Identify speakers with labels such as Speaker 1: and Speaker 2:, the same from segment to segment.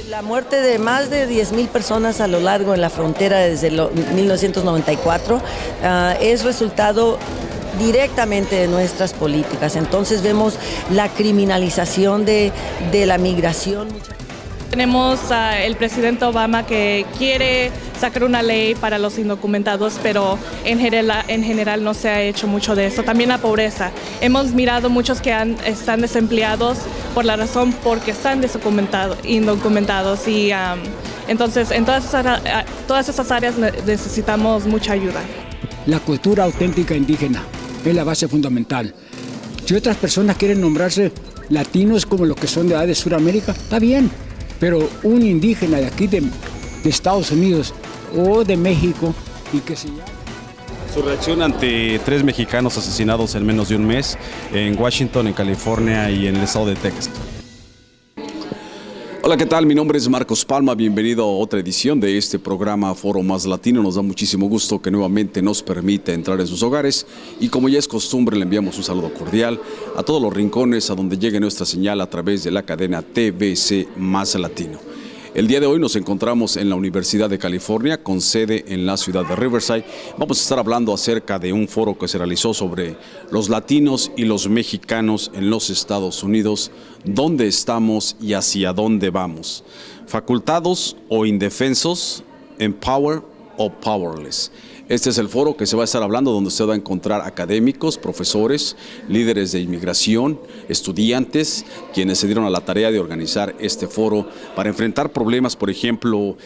Speaker 1: La muerte de más de 10,000 personas a lo largo de la frontera desde 1994 es resultado directamente de nuestras políticas. Entonces vemos la criminalización de la migración.
Speaker 2: Tenemos el presidente Obama que quiere sacar una ley para los indocumentados, pero en general no se ha hecho mucho de eso. También la pobreza. Hemos mirado muchos que están desempleados por la razón porque están indocumentados y entonces en todas esas áreas necesitamos mucha ayuda.
Speaker 3: La cultura auténtica indígena es la base fundamental. Si otras personas quieren nombrarse latinos como los que son de Sudamérica, está bien. Pero un indígena de aquí, de Estados Unidos o de México, y que se llama...
Speaker 4: Su reacción ante 3 mexicanos asesinados en menos de un mes en Washington, en California y en el estado de Texas.
Speaker 5: Hola, ¿qué tal? Mi nombre es Marcos Palma, bienvenido a otra edición de este programa Foro Más Latino. Nos da muchísimo gusto que nuevamente nos permite entrar en sus hogares y como ya es costumbre le enviamos un saludo cordial a todos los rincones a donde llegue nuestra señal a través de la cadena TVC Más Latino. El día de hoy nos encontramos en la Universidad de California con sede en la ciudad de Riverside. Vamos a estar hablando acerca de un foro que se realizó sobre los latinos y los mexicanos en los Estados Unidos, dónde estamos y hacia dónde vamos. Facultados o indefensos, empower o powerless. Este es el foro que se va a estar hablando donde usted va a encontrar académicos, profesores, líderes de inmigración, estudiantes, quienes se dieron a la tarea de organizar este foro para enfrentar problemas, por ejemplo,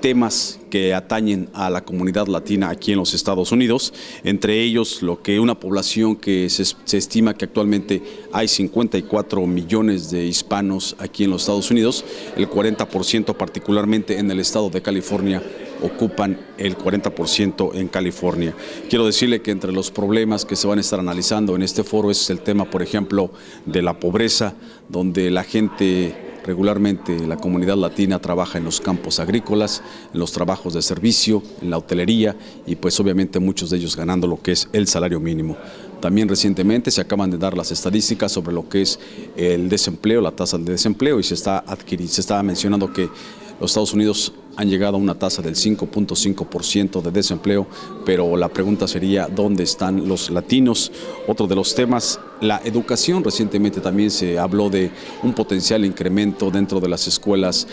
Speaker 5: temas que atañen a la comunidad latina aquí en los Estados Unidos, entre ellos lo que una población que se estima que actualmente hay 54 millones de hispanos aquí en los Estados Unidos, el 40% particularmente en el estado de California, ocupan el 40% en California. Quiero decirle que entre los problemas que se van a estar analizando en este foro es el tema, por ejemplo, de la pobreza, donde la gente regularmente, la comunidad latina trabaja en los campos agrícolas, en los trabajos de servicio, en la hotelería y pues obviamente muchos de ellos ganando lo que es el salario mínimo. También recientemente se acaban de dar las estadísticas sobre lo que es el desempleo, la tasa de desempleo y se está mencionando que los Estados Unidos han llegado a una tasa del 5.5% de desempleo, pero la pregunta sería, ¿dónde están los latinos? Otro de los temas, la educación. Recientemente también se habló de un potencial incremento dentro de las escuelas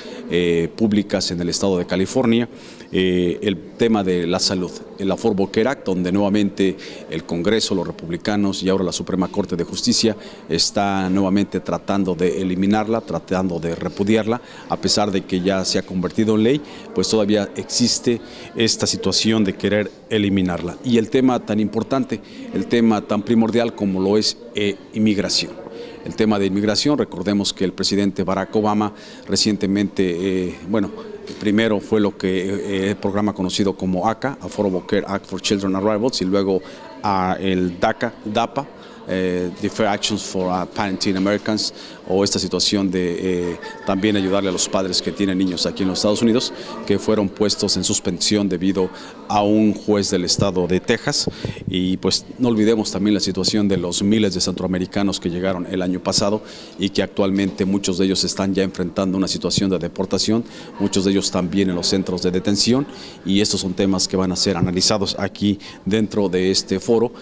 Speaker 5: públicas en el estado de California. El tema de la salud, el Affordable Care Act, donde nuevamente el Congreso, los republicanos y ahora la Suprema Corte de Justicia está nuevamente tratando de eliminarla, tratando de repudiarla, a pesar de que ya se ha convertido en ley, pues todavía existe esta situación de querer eliminarla. Y el tema tan importante, el tema tan primordial como lo es inmigración. El tema de inmigración, recordemos que el presidente Barack Obama recientemente, primero fue lo que el programa conocido como ACA, Affordable Care Act for Children Arrivals, y luego el DAPA, Deferred Actions for Parenting Americans, o esta situación de también ayudarle a los padres que tienen niños aquí en los Estados Unidos, que fueron puestos en suspensión debido a un juez del estado de Texas. Y pues no olvidemos también la situación de los miles de centroamericanos que llegaron el año pasado y que actualmente muchos de ellos están ya enfrentando una situación de deportación, muchos de ellos también en los centros de detención, y estos son temas que van a ser analizados aquí dentro de este foro.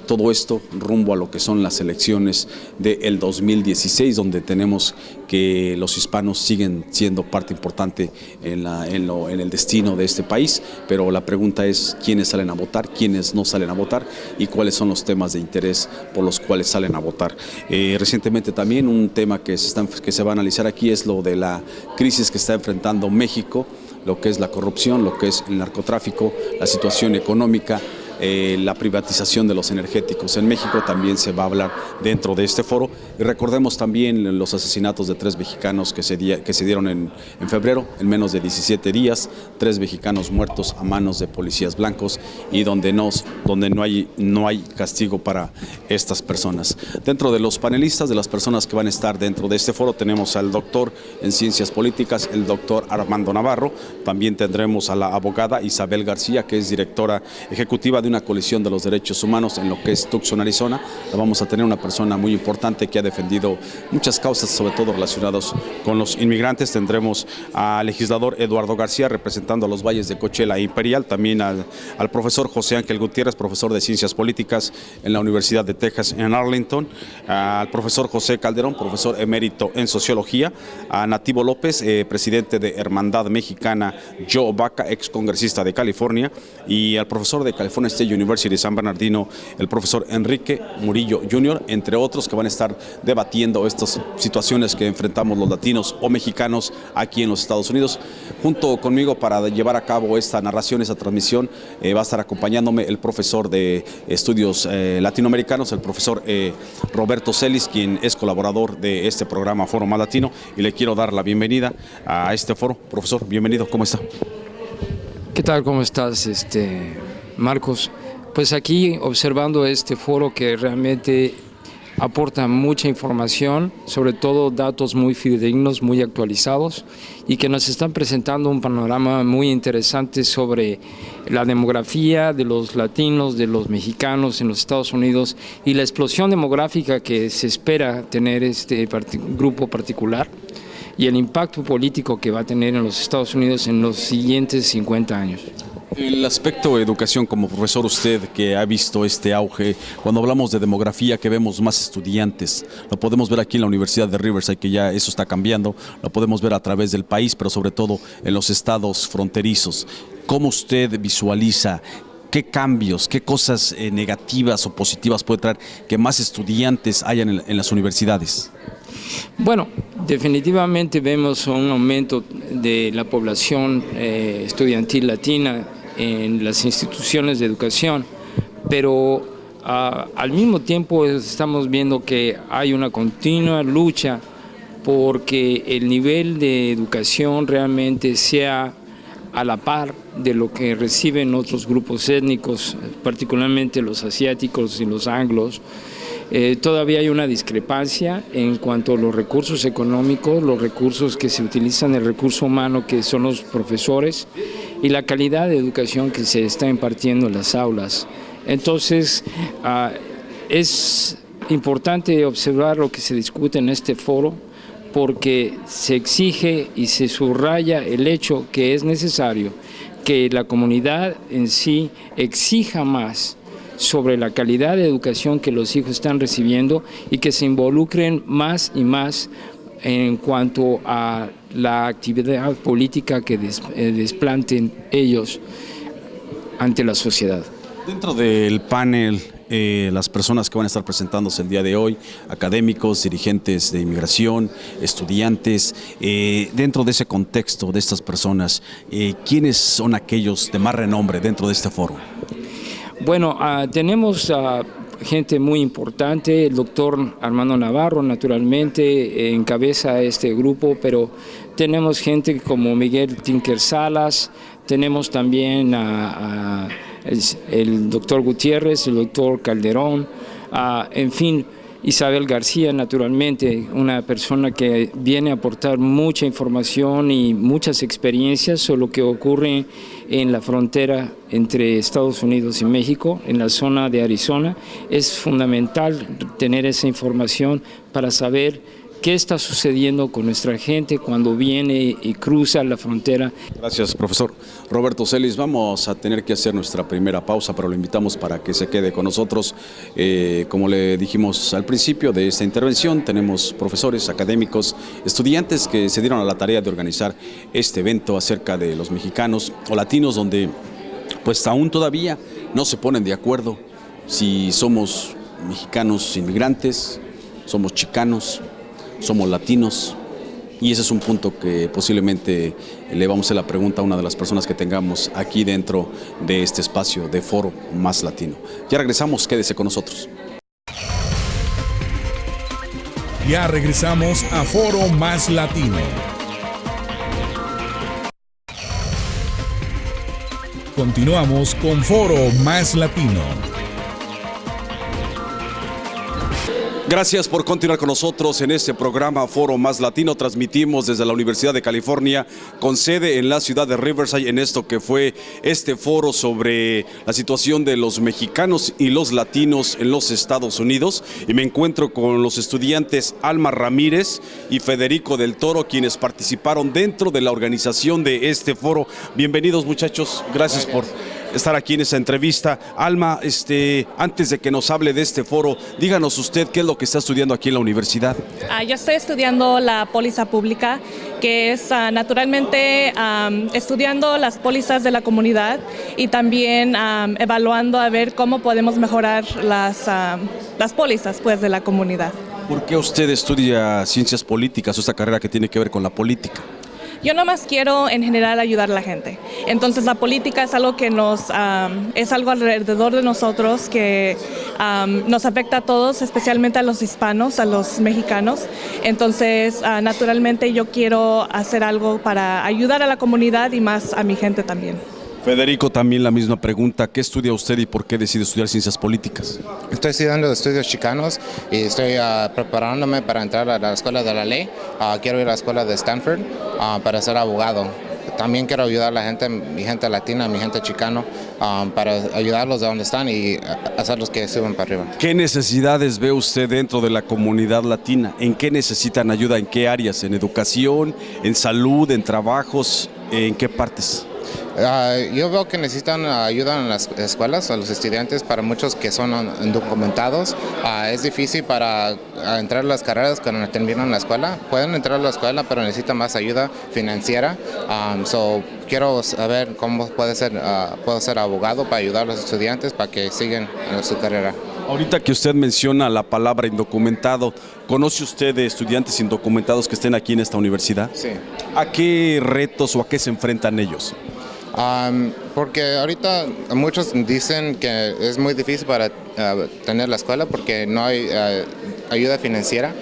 Speaker 5: Todo esto rumbo a lo que son las elecciones del 2016, donde tenemos que los hispanos siguen siendo parte importante en el destino de este país, pero la pregunta es quiénes salen a votar, quiénes no salen a votar y cuáles son los temas de interés por los cuales salen a votar. Recientemente también un tema que se va a analizar aquí es lo de la crisis que está enfrentando México, lo que es la corrupción, lo que es el narcotráfico, la situación económica, la privatización de los energéticos en México también se va a hablar dentro de este foro. Y recordemos también los asesinatos de 3 mexicanos que se dieron en febrero, en menos de 17 días, 3 mexicanos muertos a manos de policías blancos y donde no hay castigo para estas personas. Dentro de los panelistas, de las personas que van a estar dentro de este foro, tenemos al doctor en Ciencias Políticas, el doctor Armando Navarro. También tendremos a la abogada Isabel García, que es directora ejecutiva de una coalición de los derechos humanos en lo que es Tucson, Arizona. Vamos a tener una persona muy importante que ha defendido muchas causas, sobre todo relacionadas con los inmigrantes. Tendremos al legislador Eduardo García, representando a los valles de Coachella e Imperial. También al profesor José Ángel Gutiérrez, profesor de Ciencias Políticas en la Universidad de Texas en Arlington. Al profesor José Calderón, profesor emérito en Sociología. A Nativo López, presidente de Hermandad Mexicana Joe Baca, ex congresista de California. Y al profesor de California State University de San Bernardino, el profesor Enrique Murillo Jr., entre otros, que van a estar debatiendo estas situaciones que enfrentamos los latinos o mexicanos aquí en los Estados Unidos. Junto conmigo para llevar a cabo esta narración, esta transmisión, va a estar acompañándome el profesor de estudios latinoamericanos, el profesor Roberto Celis, quien es colaborador de este programa Foro Más Latino, y le quiero dar la bienvenida a este foro. Profesor, bienvenido, ¿cómo está?
Speaker 6: ¿Qué tal? ¿Cómo estás, Marcos? Pues aquí observando este foro que realmente aporta mucha información, sobre todo datos muy fidedignos, muy actualizados, y que nos están presentando un panorama muy interesante sobre la demografía de los latinos, de los mexicanos en los Estados Unidos y la explosión demográfica que se espera tener este grupo particular y el impacto político que va a tener en los Estados Unidos en los siguientes 50 años.
Speaker 5: El aspecto de educación, como profesor, usted que ha visto este auge, cuando hablamos de demografía, que vemos más estudiantes, lo podemos ver aquí en la Universidad de Riverside, que ya eso está cambiando, lo podemos ver a través del país, pero sobre todo en los estados fronterizos. ¿Cómo usted visualiza qué cambios, qué cosas negativas o positivas puede traer que más estudiantes hayan en las universidades?
Speaker 6: Bueno, definitivamente vemos un aumento de la población estudiantil latina en las instituciones de educación, pero al mismo tiempo estamos viendo que hay una continua lucha porque el nivel de educación realmente sea a la par de lo que reciben otros grupos étnicos, particularmente los asiáticos y los anglos. Todavía hay una discrepancia en cuanto a los recursos económicos, los recursos que se utilizan, el recurso humano que son los profesores y la calidad de educación que se está impartiendo en las aulas. Entonces, es importante observar lo que se discute en este foro porque se exige y se subraya el hecho que es necesario que la comunidad en sí exija más sobre la calidad de educación que los hijos están recibiendo y que se involucren más y más en cuanto a la actividad política que desplanten ellos ante la sociedad.
Speaker 5: Dentro del panel, las personas que van a estar presentándose el día de hoy, académicos, dirigentes de inmigración, estudiantes, dentro de ese contexto de estas personas, ¿quiénes son aquellos de más renombre dentro de este foro?
Speaker 6: Bueno, tenemos gente muy importante, el doctor Armando Navarro naturalmente encabeza este grupo, pero tenemos gente como Miguel Tinker Salas, tenemos también el doctor Gutiérrez, el doctor Calderón, en fin, Isabel García naturalmente, una persona que viene a aportar mucha información y muchas experiencias sobre lo que ocurre en la frontera entre Estados Unidos y México, en la zona de Arizona. Es fundamental tener esa información para saber qué está sucediendo con nuestra gente cuando viene y cruza la frontera.
Speaker 5: Gracias, profesor. Roberto Celis, vamos a tener que hacer nuestra primera pausa, pero lo invitamos para que se quede con nosotros. Como le dijimos al principio de esta intervención, tenemos profesores, académicos, estudiantes que se dieron a la tarea de organizar este evento acerca de los mexicanos o latinos, donde pues aún todavía no se ponen de acuerdo si somos mexicanos inmigrantes, somos chicanos, somos latinos, Y ese es un punto que posiblemente le vamos a hacer la pregunta a una de las personas que tengamos aquí dentro de este espacio de Foro Más Latino. Ya regresamos, quédese con nosotros.
Speaker 7: Ya regresamos a Foro Más Latino. Continuamos con Foro Más Latino.
Speaker 5: Gracias por continuar con nosotros en este programa Foro Más Latino. Transmitimos desde la Universidad de California con sede en la ciudad de Riverside en esto que fue este foro sobre la situación de los mexicanos y los latinos en los Estados Unidos. Y me encuentro con los estudiantes Alma Ramírez y Federico del Toro, quienes participaron dentro de la organización de este foro. Bienvenidos, muchachos. Gracias por estar aquí en esta entrevista. Alma, antes de que nos hable de este foro, díganos usted qué es lo que está estudiando aquí en la universidad.
Speaker 2: Yo estoy estudiando la póliza pública, que es naturalmente estudiando las pólizas de la comunidad y también evaluando a ver cómo podemos mejorar las pólizas pues, de la comunidad.
Speaker 5: ¿Por qué usted estudia ciencias políticas o esta carrera que tiene que ver con la política?
Speaker 2: Yo nomás quiero en general ayudar a la gente. Entonces la política es algo que es algo alrededor de nosotros que nos afecta a todos, especialmente a los hispanos, a los mexicanos. Entonces naturalmente yo quiero hacer algo para ayudar a la comunidad y más a mi gente también.
Speaker 5: Federico, también la misma pregunta. ¿Qué estudia usted y por qué decide estudiar ciencias políticas?
Speaker 8: Estoy estudiando estudios chicanos y estoy preparándome para entrar a la escuela de la ley. Quiero ir a la escuela de Stanford para ser abogado. También quiero ayudar a la gente, mi gente latina, mi gente chicano, para ayudarlos de donde están y hacerlos que suban para arriba.
Speaker 5: ¿Qué necesidades ve usted dentro de la comunidad latina? ¿En qué necesitan ayuda? ¿En qué áreas? ¿En educación? ¿En salud? ¿En trabajos? ¿En qué partes?
Speaker 8: Yo veo que necesitan ayuda en las escuelas, a los estudiantes, para muchos que son indocumentados. Es difícil para entrar a las carreras cuando terminan la escuela. Pueden entrar a la escuela, pero necesitan más ayuda financiera. Quiero saber cómo puedo ser abogado para ayudar a los estudiantes para que sigan en su carrera.
Speaker 5: Ahorita que usted menciona la palabra indocumentado, ¿conoce usted de estudiantes indocumentados que estén aquí en esta universidad?
Speaker 8: Sí.
Speaker 5: ¿A qué retos o a qué se enfrentan ellos?
Speaker 8: Porque ahorita muchos dicen que es muy difícil para tener la escuela porque no hay ayuda financiera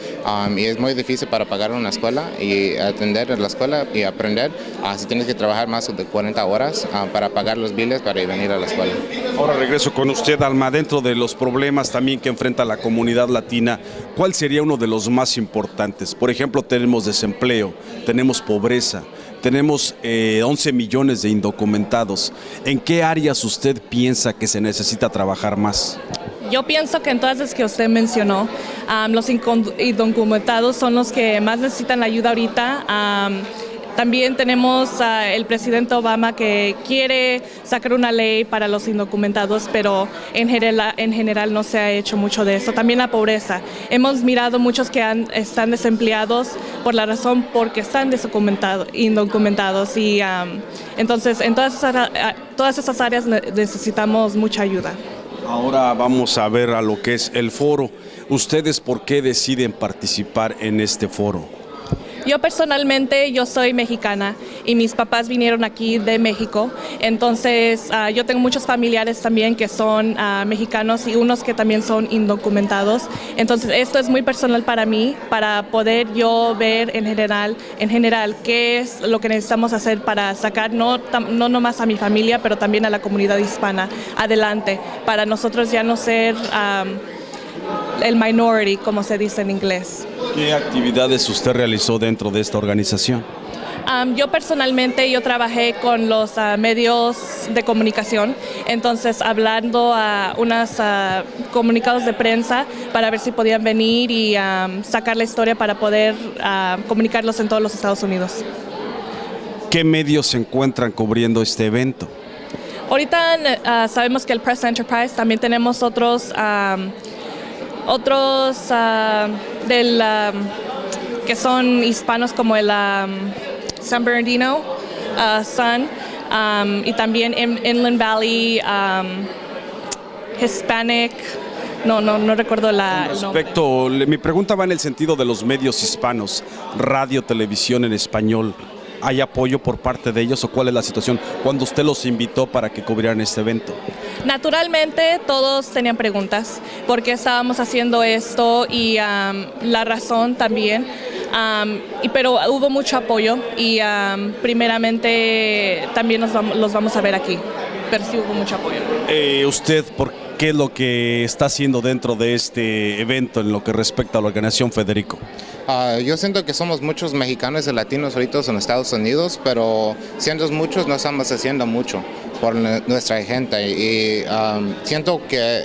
Speaker 8: y es muy difícil para pagar una escuela y atender en la escuela y aprender. Si tienes que trabajar más de 40 horas para pagar los biles para venir a la escuela.
Speaker 5: Ahora regreso con usted, Alma. Dentro de los problemas también que enfrenta la comunidad latina, ¿cuál sería uno de los más importantes? Por ejemplo, tenemos desempleo, tenemos pobreza, tenemos 11 millones de indocumentados. ¿En qué áreas usted piensa que se necesita trabajar más?
Speaker 2: Yo pienso que en todas las que usted mencionó, los indocumentados son los que más necesitan la ayuda ahorita. También tenemos el presidente Obama que quiere sacar una ley para los indocumentados, pero en general no se ha hecho mucho de eso. También la pobreza. Hemos mirado muchos que están desempleados por la razón porque están indocumentados y entonces en todas esas áreas necesitamos mucha ayuda.
Speaker 5: Ahora vamos a ver a lo que es el foro. ¿Ustedes por qué deciden participar en este foro?
Speaker 2: Yo personalmente, yo soy mexicana y mis papás vinieron aquí de México, entonces yo tengo muchos familiares también que son mexicanos y unos que también son indocumentados, entonces esto es muy personal para mí, para poder yo ver en general qué es lo que necesitamos hacer para sacar no nomás a mi familia, pero también a la comunidad hispana adelante, para nosotros ya no ser el minority, como se dice en inglés.
Speaker 5: ¿Qué actividades usted realizó dentro de esta organización?
Speaker 2: Yo personalmente, yo trabajé con los medios de comunicación, entonces hablando a unos comunicados de prensa para ver si podían venir y sacar la historia para poder comunicarlos en todos los Estados Unidos.
Speaker 5: ¿Qué medios se encuentran cubriendo este evento?
Speaker 2: Ahorita sabemos que el Press Enterprise, también tenemos otros que son hispanos como el San Bernardino Sun y también Inland Valley Hispanic No recuerdo el nombre.
Speaker 4: Respecto, mi pregunta va en el sentido de los medios hispanos, radio, televisión en español. ¿Hay apoyo por parte de ellos o cuál es la situación cuando usted los invitó para que cubrieran este evento?
Speaker 2: Naturalmente todos tenían preguntas, por qué estábamos haciendo esto y la razón también, pero hubo mucho apoyo y primeramente también los vamos a ver aquí, pero sí hubo mucho apoyo.
Speaker 4: ¿Usted por qué es lo que está haciendo dentro de este evento en lo que respecta a la organización, Federico?
Speaker 8: Yo siento que somos muchos mexicanos y latinos ahorita en Estados Unidos, pero siendo muchos no estamos haciendo mucho por nuestra gente y siento que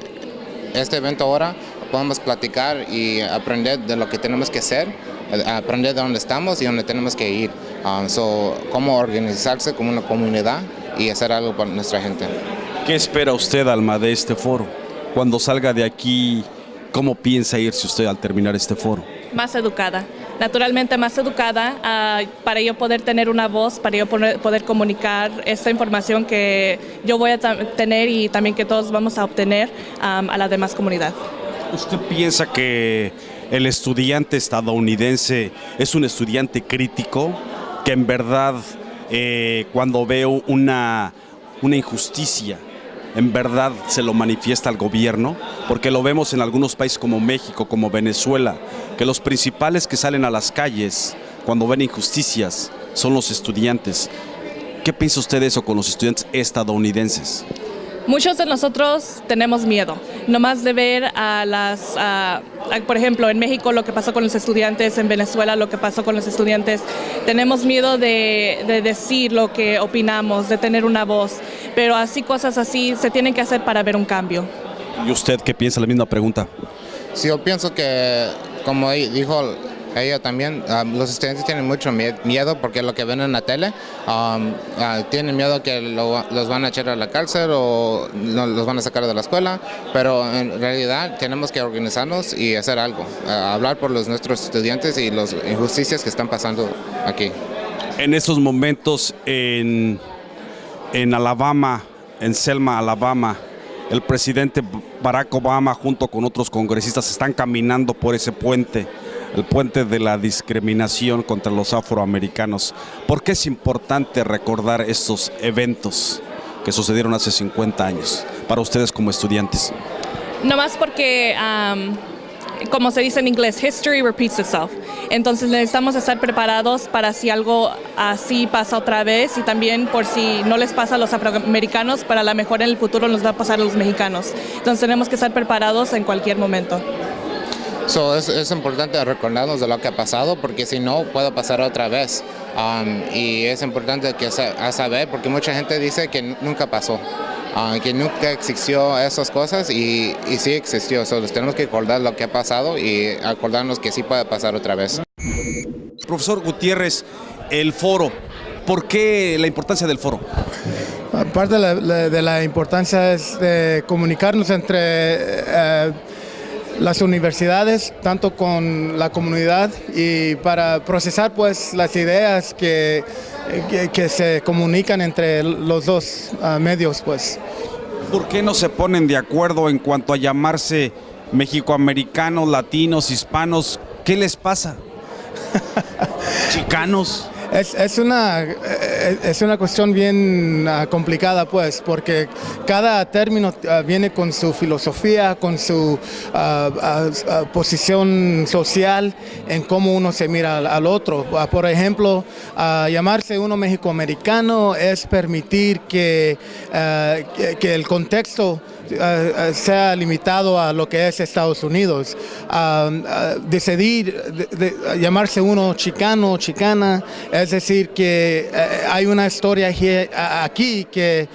Speaker 8: este evento ahora podemos platicar y aprender de lo que tenemos que hacer, aprender de dónde estamos y dónde tenemos que ir, cómo organizarse como una comunidad y hacer algo por nuestra gente.
Speaker 4: ¿Qué espera usted, Alma, de este foro? Cuando salga de aquí, ¿cómo piensa irse usted al terminar este foro?
Speaker 2: Más educada, naturalmente más educada, para yo poder tener una voz, para yo poder comunicar esta información que yo voy a tener y también que todos vamos a obtener a la demás comunidad.
Speaker 4: ¿Usted piensa que el estudiante estadounidense es un estudiante crítico, que en verdad cuando veo una injusticia, en verdad se lo manifiesta al gobierno? Porque lo vemos en algunos países como México, como Venezuela, que los principales que salen a las calles cuando ven injusticias son los estudiantes. ¿Qué piensa usted de eso con los estudiantes estadounidenses?
Speaker 2: Muchos de nosotros tenemos miedo, nomás de ver por ejemplo, en México lo que pasó con los estudiantes, en Venezuela lo que pasó con los estudiantes. Tenemos miedo de decir lo que opinamos, de tener una voz, pero cosas así se tienen que hacer para ver un cambio.
Speaker 4: ¿Y usted qué piensa? La misma pregunta.
Speaker 8: Sí, yo pienso que, como dijo ella también, los estudiantes tienen mucho miedo porque lo que ven en la tele, tienen miedo que los van a echar a la cárcel o los van a sacar de la escuela, pero en realidad tenemos que organizarnos y hacer algo, hablar por nuestros estudiantes y las injusticias que están pasando aquí.
Speaker 4: En estos momentos en Alabama, en Selma, Alabama, el presidente Barack Obama junto con otros congresistas están caminando por ese puente, el puente de la discriminación contra los afroamericanos. ¿Por qué es importante recordar estos eventos que sucedieron hace 50 años para ustedes como estudiantes?
Speaker 2: No más porque, como se dice en inglés, history repeats itself. Entonces necesitamos estar preparados para si algo así pasa otra vez y también por si no les pasa a los afroamericanos, para la mejor en el futuro nos va a pasar a los mexicanos. Entonces tenemos que estar preparados en cualquier momento.
Speaker 8: Es importante recordarnos de lo que ha pasado porque si no puede pasar otra vez, y es importante que saber porque mucha gente dice que nunca pasó, que nunca existió esas cosas y sí existió. Tenemos que recordar lo que ha pasado y acordarnos que sí puede pasar otra vez.
Speaker 4: Profesor Gutiérrez, el foro, ¿por qué la importancia del foro?
Speaker 9: Parte de la importancia es de comunicarnos entre las universidades, tanto con la comunidad y para procesar pues las ideas que se comunican entre los dos medios pues.
Speaker 4: ¿Por qué no se ponen de acuerdo en cuanto a llamarse mexicoamericanos, latinos, hispanos? ¿Qué les pasa? ¿Chicanos?
Speaker 9: Es una cuestión bien complicada pues, porque cada término viene con su filosofía, con su posición social en cómo uno se mira al otro. Por ejemplo, llamarse uno mexicoamericano es permitir que el contexto sea limitado a lo que es Estados Unidos. Decidir llamarse uno chicano o chicana, es decir, que hay una historia aquí que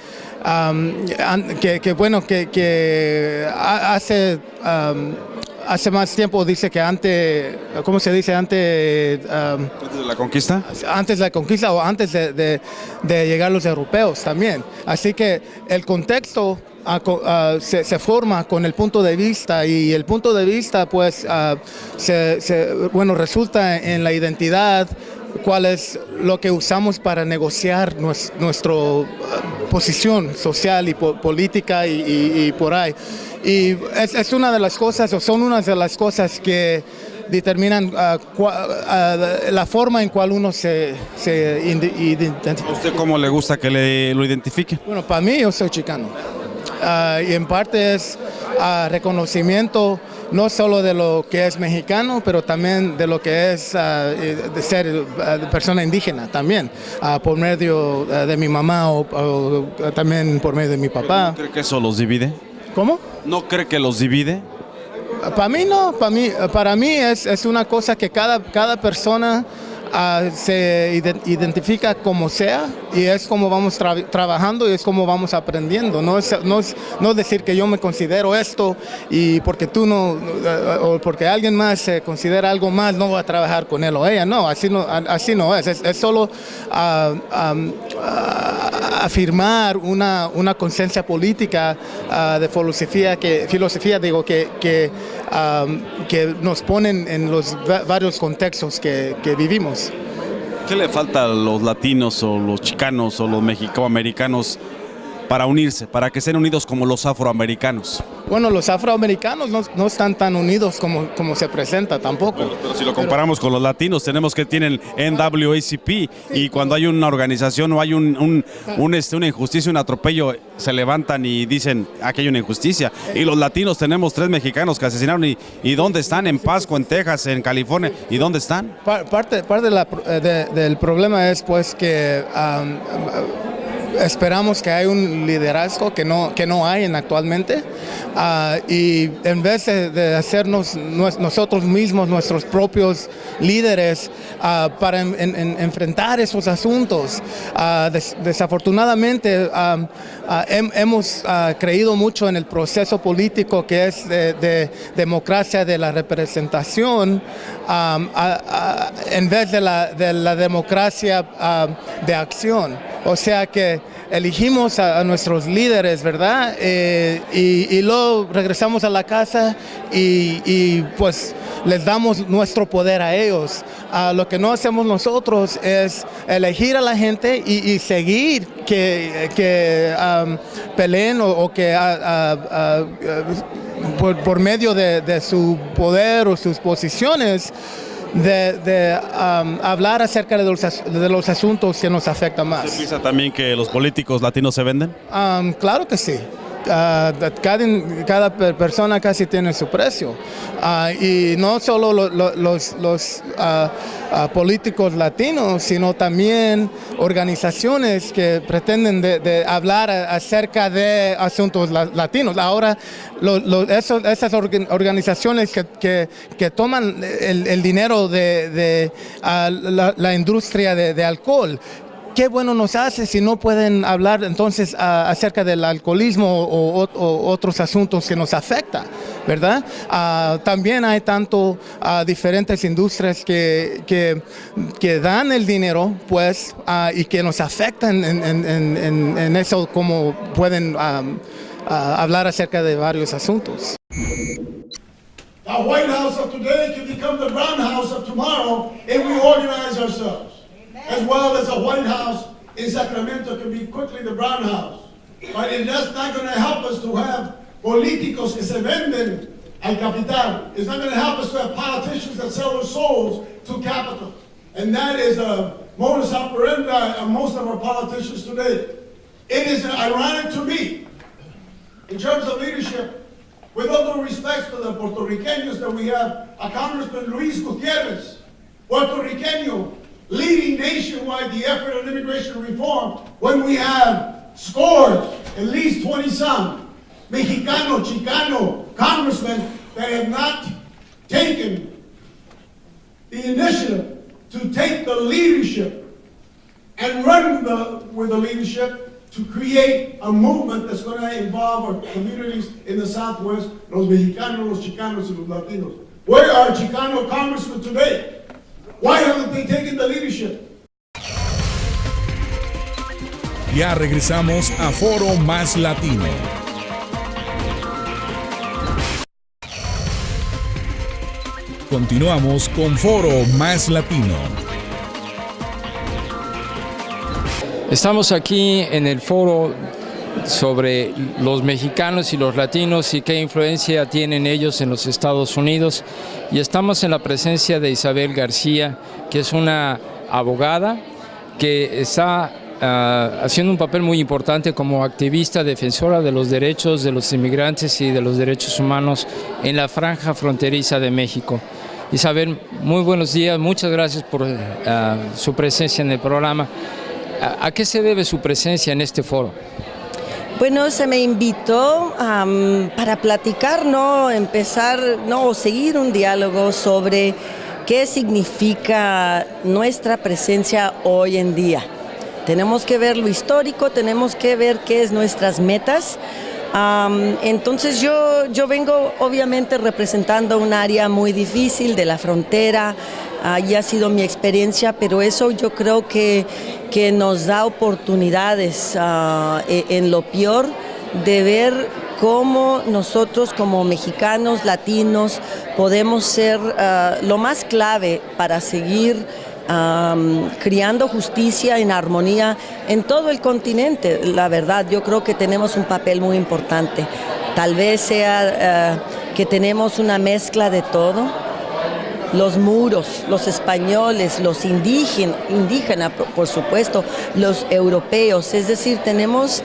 Speaker 9: hace más tiempo dice que antes, ¿cómo se dice? ¿Antes
Speaker 4: de la conquista?
Speaker 9: Antes de la conquista o antes de llegar los europeos también. Así que el contexto se forma con el punto de vista y el punto de vista pues resulta en la identidad, cuál es lo que usamos para negociar nuestro posición social y política y por ahí. Y es una de las cosas, o son unas de las cosas que determinan la forma en cual uno se identifica.
Speaker 4: ¿A usted cómo le gusta que lo identifique?
Speaker 9: Bueno, para mí yo soy chicano. Y en parte es reconocimiento no solo de lo que es mexicano, pero también de lo que es de ser persona indígena también, por medio de mi mamá o también por medio de mi papá.
Speaker 4: ¿No cree que eso los divide?
Speaker 9: ¿Cómo?
Speaker 4: ¿No cree que los divide?
Speaker 9: Para mí no, para mí es una cosa que cada persona se identifica como sea y es como vamos trabajando y es como vamos aprendiendo. No es decir que yo me considero esto y porque tú no, o porque alguien más se considera algo más, no voy a trabajar con él o ella. No, así no es. Es solo afirmar una conciencia política de filosofía que nos ponen en los varios contextos que vivimos.
Speaker 4: ¿Qué le falta a los latinos o los chicanos o los mexicoamericanos para unirse, para que sean unidos como los afroamericanos?
Speaker 9: Bueno, los afroamericanos no están tan unidos como se presenta tampoco.
Speaker 4: Pero si lo comparamos con los latinos, tenemos que tienen NAACP y cuando hay una organización o hay una injusticia, un atropello, se levantan y dicen, aquí hay una injusticia. Y los latinos tenemos 3 mexicanos que asesinaron y ¿dónde están? En Pasco, en Texas, en California. ¿Y dónde están?
Speaker 9: Parte del problema es pues que esperamos que haya un liderazgo que no hay actualmente y en vez de hacernos nosotros mismos nuestros propios líderes para enfrentar esos asuntos. Desafortunadamente hemos creído mucho en el proceso político que es de democracia de la representación en vez de la democracia de acción. O sea que elegimos a nuestros líderes, ¿verdad? Y luego regresamos a la casa y pues les damos nuestro poder a ellos. Lo que no hacemos nosotros es elegir a la gente y seguir que peleen o que por medio de su poder o sus posiciones de hablar acerca de los asuntos que nos afectan más.
Speaker 4: ¿Usted piensa también que los políticos latinos se venden?
Speaker 9: Claro que sí. Cada persona casi tiene su precio. Y no solo los políticos latinos, sino también organizaciones que pretenden de hablar acerca de asuntos latinos. Ahora, esas organizaciones que toman el dinero de la industria de alcohol, ¿qué bueno nos hace si no pueden hablar entonces acerca del alcoholismo o otros asuntos que nos afectan, ¿verdad? También hay tanto diferentes industrias que dan el dinero, pues, y que nos afectan en eso, como pueden hablar acerca de varios asuntos.
Speaker 10: The White House of today can become the Brown House of tomorrow if we organize ourselves. As well as the White House in Sacramento can be quickly the Brown House. But that's not going to help us to have políticos que se venden al capital. It's not going to help us to have politicians that sell their souls to capital. And that is a modus operandi of most of our politicians today. It is ironic to me, in terms of leadership, with all due respect to the Puerto Ricanos that we have, a Congressman Luis Gutierrez, Puerto Riqueño, leading nationwide the effort on immigration reform, when we have scores, at least 20-some, Mexicano, Chicano, congressmen that have not taken the initiative to take the leadership and run with the leadership to create a movement that's going to involve our communities in the Southwest, los Mexicanos, los Chicanos, and los Latinos. Where are Chicano congressmen today? Why haven't they taken the leadership?
Speaker 7: Ya regresamos a Foro Más Latino. Continuamos con Foro Más Latino.
Speaker 6: Estamos aquí en el foro sobre los mexicanos y los latinos y qué influencia tienen ellos en los Estados Unidos. Y estamos en la presencia de Isabel García, que es una abogada que está haciendo un papel muy importante como activista defensora de los derechos de los inmigrantes y de los derechos humanos en la franja fronteriza de México. Isabel, muy buenos días, muchas gracias por su presencia en el programa. ¿A qué se debe su presencia en este foro?
Speaker 1: Bueno, se me invitó para platicar, o seguir un diálogo sobre qué significa nuestra presencia hoy en día. Tenemos que ver lo histórico, tenemos que ver qué es nuestras metas. Entonces yo vengo obviamente representando un área muy difícil de la frontera, y ha sido mi experiencia, pero eso yo creo que nos da oportunidades en lo peor de ver cómo nosotros como mexicanos, latinos, podemos ser lo más clave para seguir creando justicia en armonía en todo el continente. La verdad, yo creo que tenemos un papel muy importante. Tal vez sea que tenemos una mezcla de todo. Los muros, los españoles, los indígenas, por supuesto, los europeos. Es decir, tenemos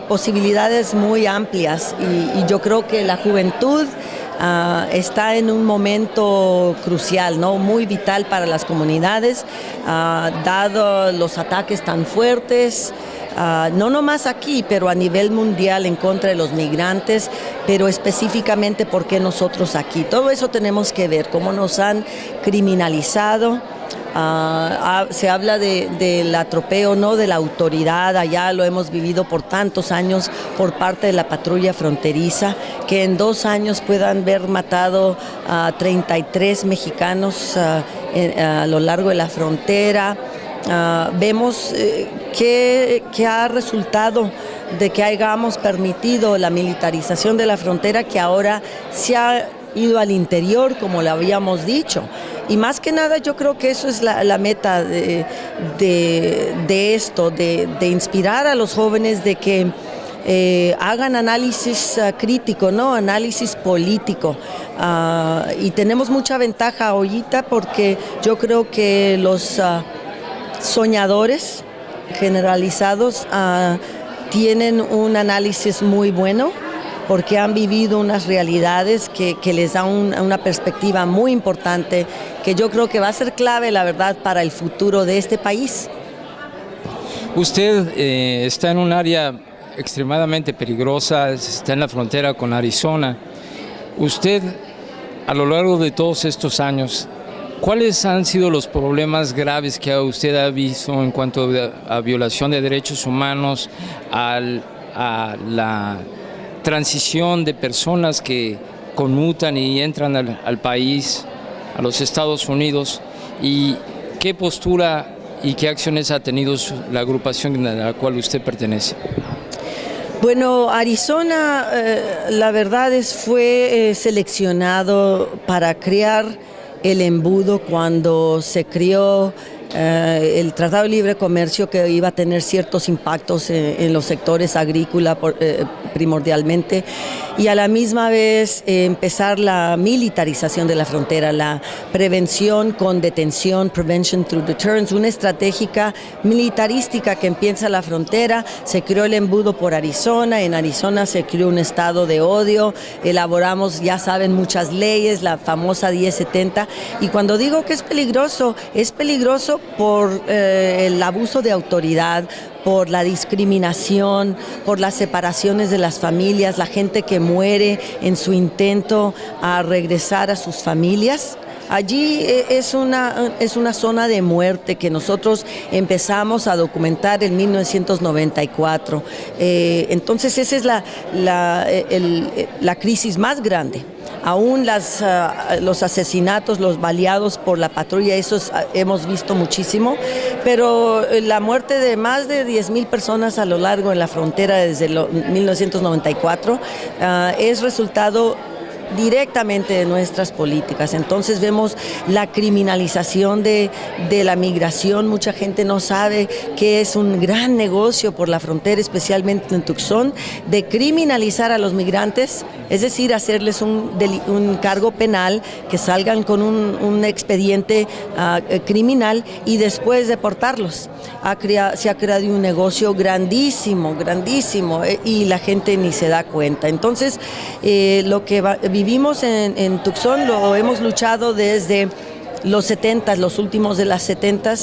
Speaker 1: posibilidades muy amplias y yo creo que la juventud está en un momento crucial, ¿no? Muy vital para las comunidades, dado los ataques tan fuertes, no nomás aquí, pero a nivel mundial en contra de los migrantes, pero específicamente por qué nosotros aquí. Todo eso tenemos que ver, cómo nos han criminalizado. Se habla del atropello, ¿no?, de la autoridad. Allá lo hemos vivido por tantos años por parte de la patrulla fronteriza, que en 2 años puedan haber matado a 33 mexicanos a lo largo de la frontera. Vemos que ha resultado de que hayamos permitido la militarización de la frontera, que ahora se ha ido al interior, como lo habíamos dicho. Y más que nada yo creo que eso es la meta de esto, de inspirar a los jóvenes de que hagan análisis crítico, ¿no? Análisis político. Y tenemos mucha ventaja ahorita porque yo creo que los soñadores generalizados tienen un análisis muy bueno, porque han vivido unas realidades que les da una perspectiva muy importante, que yo creo que va a ser clave, la verdad, para el futuro de este país.
Speaker 6: Usted está en un área extremadamente peligrosa, está en la frontera con Arizona. Usted, a lo largo de todos estos años, ¿cuáles han sido los problemas graves que usted ha visto en cuanto a violación de derechos humanos, a la transición de personas que conmutan y entran al país, a los Estados Unidos, y qué postura y qué acciones ha tenido la agrupación a la cual usted pertenece?
Speaker 1: Bueno, Arizona, la verdad fue seleccionado para crear el embudo cuando se creó el Tratado de Libre Comercio, que iba a tener ciertos impactos en los sectores agrícola primordialmente, y a la misma vez empezar la militarización de la frontera, la prevención con detención, prevention through deterrence, una estrategia militarística que empieza la frontera. Se creó el embudo por Arizona, en Arizona se creó un estado de odio, elaboramos, ya saben, muchas leyes, la famosa 1070, y cuando digo que es peligroso por el abuso de autoridad, por la discriminación, por las separaciones de las familias, la gente que muere en su intento a regresar a sus familias. Allí es una zona de muerte que nosotros empezamos a documentar en 1994. Entonces esa es la crisis más grande. Aún los asesinatos, los baleados por la patrulla, esos hemos visto muchísimo, pero la muerte de más de 10,000 personas a lo largo de la frontera desde 1994 es resultado directamente de nuestras políticas. Entonces vemos la criminalización de la migración. Mucha gente no sabe que es un gran negocio por la frontera, especialmente en Tucson, de criminalizar a los migrantes, es decir, hacerles un cargo penal, que salgan con un expediente criminal y después deportarlos. Se ha creado un negocio grandísimo, y la gente ni se da cuenta. Entonces, lo que vivimos en Tucson lo hemos luchado desde los 70, los últimos de las 70,